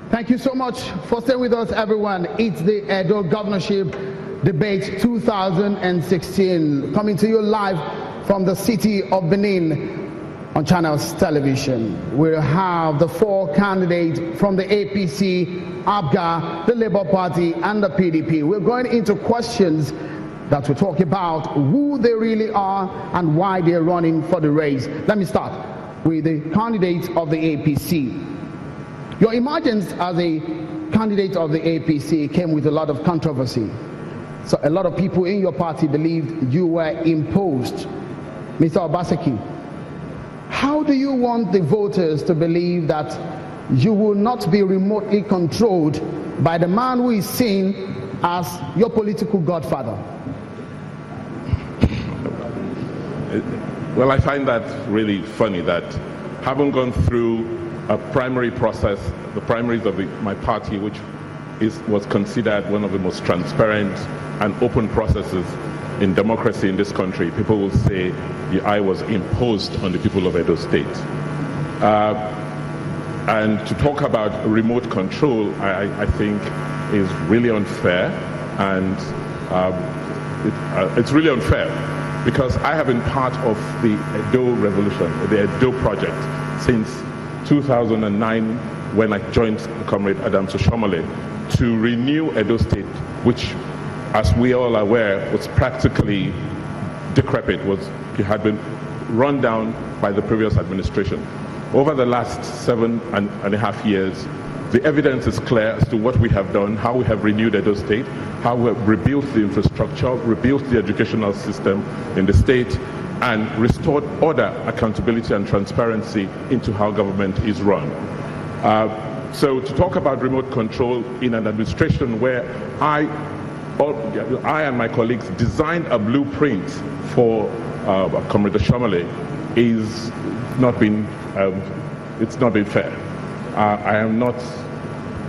Thank you so much for staying with us, everyone. It's the Edo Governorship Debate 2016, coming to you live from the city of Benin on Channels Television. We'll have the 4 candidates from the APC, APGA, the Labour Party, and the PDP. We're going into questions that will talk about who they really are and why they're running for the race. Let me start with the candidates of the APC. Your emergence as a candidate of the APC came with a lot of controversy. So a lot of people in your party believed you were imposed. Mr. Obaseki, how do you want the voters to believe that you will not be remotely controlled by the man who is seen as your political godfather? Well, I find that really funny that having gone through a primary process, the primaries of my party, which was considered one of the most transparent and open processes in democracy in this country, people will say I was imposed on the people of Edo State. And to talk about remote control, I think is really unfair, and it's really unfair because I have been part of the Edo revolution, the Edo project, since 2009 when I joined Comrade Adams Osomole to renew Edo State, which, as we all are aware, was practically decrepit, it had been run down by the previous administration. Over the last 7.5 years, the evidence is clear as to what we have done, how we have renewed Edo State, how we have rebuilt the infrastructure, rebuilt the educational system in the state, and restored order, accountability, and transparency into how government is run. So to talk about remote control in an administration where I and my colleagues designed a blueprint for Comrade Osomole is not been it's not been fair. I'm not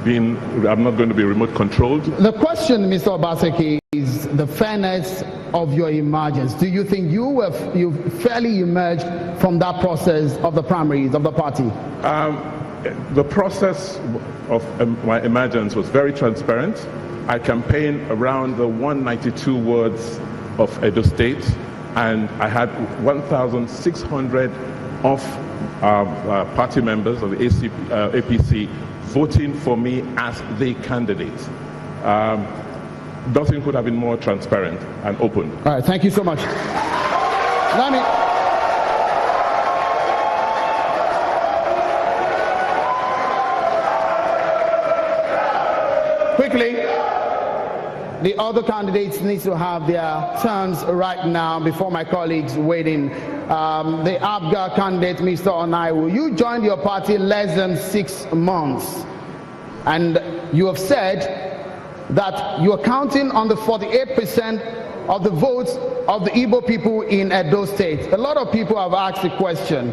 going to be remote controlled. The question, Mr. Obaseki, is the fairness of your emergence. Do you think you fairly emerged from that process of the primaries of the party? The process of my emergence was very transparent. I campaigned around the 192 wards of Edo State, and I had 1,600 of party members of the APC voting for me as the candidate. Nothing could have been more transparent and open. All right, thank you so much. Quickly, the other candidates need to have their turns right now before my colleagues wait in. The APGA candidate, Mr. Onaiwu, you joined your party less than 6 months, and you have said that you are counting on the 48% of the votes of the Igbo people in Edo State. A lot of people have asked the question,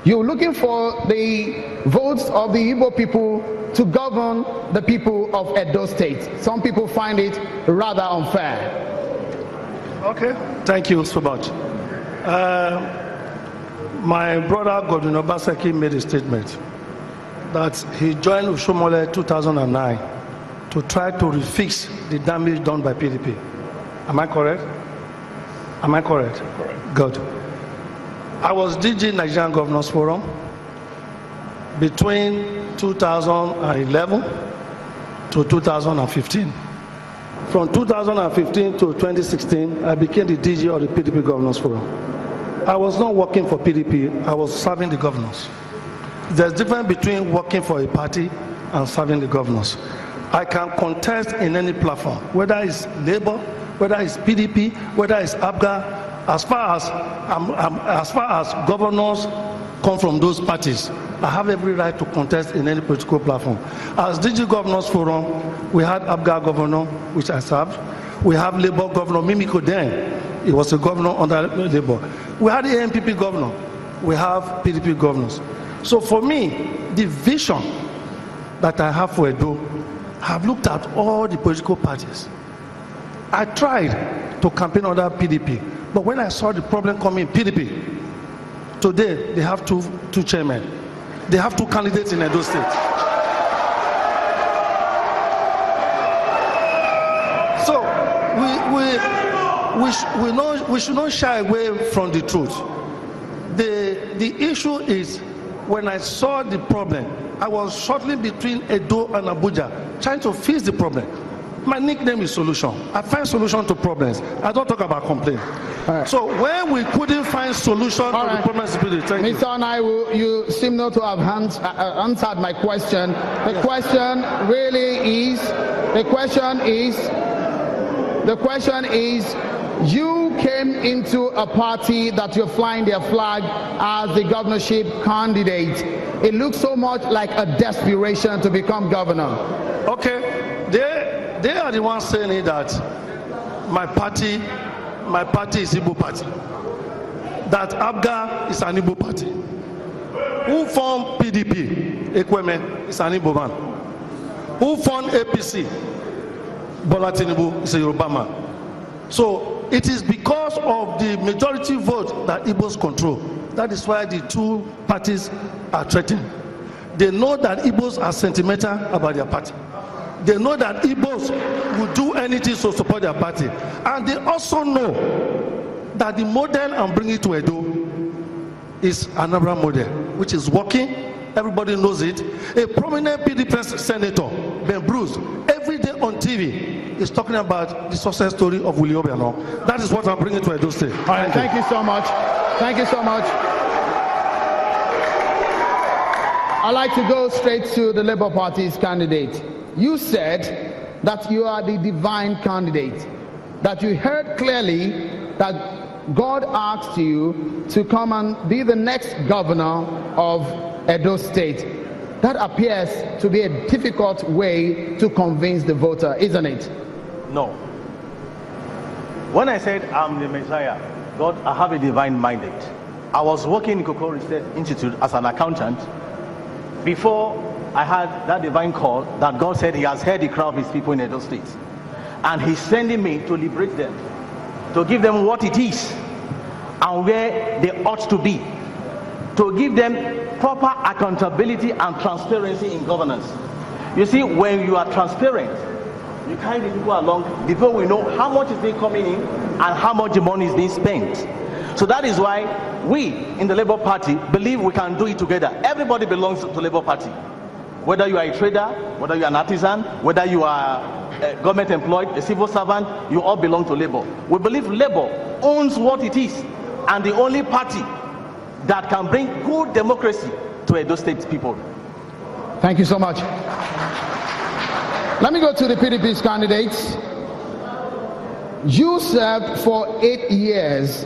you're looking for the votes of the Igbo people to govern the people of Edo State. Some people find it rather unfair. Okay, thank you so much. My brother Godwin Obaseki made a statement that he joined Osomole 2009 to try to refix the damage done by PDP. Am I correct? Am I correct? Correct. Good. I was DG Nigerian Governors Forum between 2011 to 2015. From 2015 to 2016, I became the DG of the PDP Governors Forum. I was not working for PDP, I was serving the governors. There's a difference between working for a party and serving the governors. I can contest in any platform, whether it's Labour, whether it's PDP, whether it's APGA, as far as governors come from those parties. I have every right to contest in any political platform. As DG Governors Forum, we had APGA governor, which I served. We have Labour governor, Mimiko Den. He was a governor under Labour. We had the ANPP governor. We have PDP governors. So for me, the vision that I have for Edo, I've looked at all the political parties. I tried to campaign under PDP, but when I saw the problem coming in PDP, today they have two chairmen. They have 2 candidates in Edo State. we should not shy away from the truth. The issue is, when I saw the problem, I was shuttling between Edo and Abuja, trying to fix the problem. My nickname is Solution. I find solution to problems. I don't talk about complaint. Right. So when we couldn't find solution to the problems, Mr. Onaiwu, you seem not to have answered my question. The question is, you came into a party that you're flying their flag as the governorship candidate. It looks so much like a desperation to become governor. Okay, they are the ones saying that my party is Igbo party, that APGA is an Igbo party. Who formed PDP? Ekweme is an Igbo man. Who formed APC? Bola Tinubu is a Yoruba man. So it is because of the majority vote that Igbos control. That is why the two parties are threatened. They know that Igbos are sentimental about their party. They know that Igbos will do anything to support their party. And they also know that the model I'm bringing to Edo is another model, which is working. Everybody knows it. A prominent PDP senator, Ben Bruce, every day on TV is talking about the success story of Willie Obiano. That is what I'm bringing to Edo State. All right, thank you so much. Thank you so much. I'd like to go straight to the Labour Party's candidate. You said that you are the divine candidate, that you heard clearly that God asked you to come and be the next governor of Edo State. That appears to be a difficult way to convince the voter, isn't it? No. When I said I'm the Messiah, God, I have a divine mandate. I was working in Cocoa Research Institute as an accountant before I had that divine call that God said he has heard the cry of his people in Edo State. And he's sending me to liberate them, to give them what it is and where they ought to be, to give them proper accountability and transparency in governance. You see, when you are transparent, you carry the people along, the people will know how much is being coming in and how much the money is being spent. So that is why we in the Labour Party believe we can do it together. Everybody belongs to the Labour Party. Whether you are a trader, whether you are an artisan, whether you are a government employed, a civil servant, you all belong to Labour. We believe Labour owns what it is and the only party that can bring good democracy to Edo State people. Thank you so much. Let me go to the PDP's candidates. You served for 8 years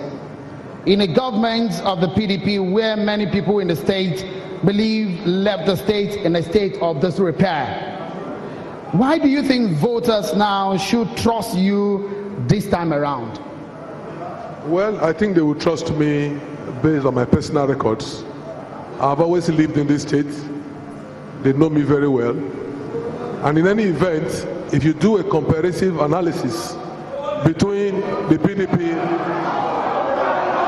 in a government of the PDP where many people in the state believe left the state in a state of disrepair. Why do you think voters now should trust you this time around? Well, I think they will trust me based on my personal records. I've always lived in this state. They know me very well. And in any event, if you do a comparative analysis between the PDP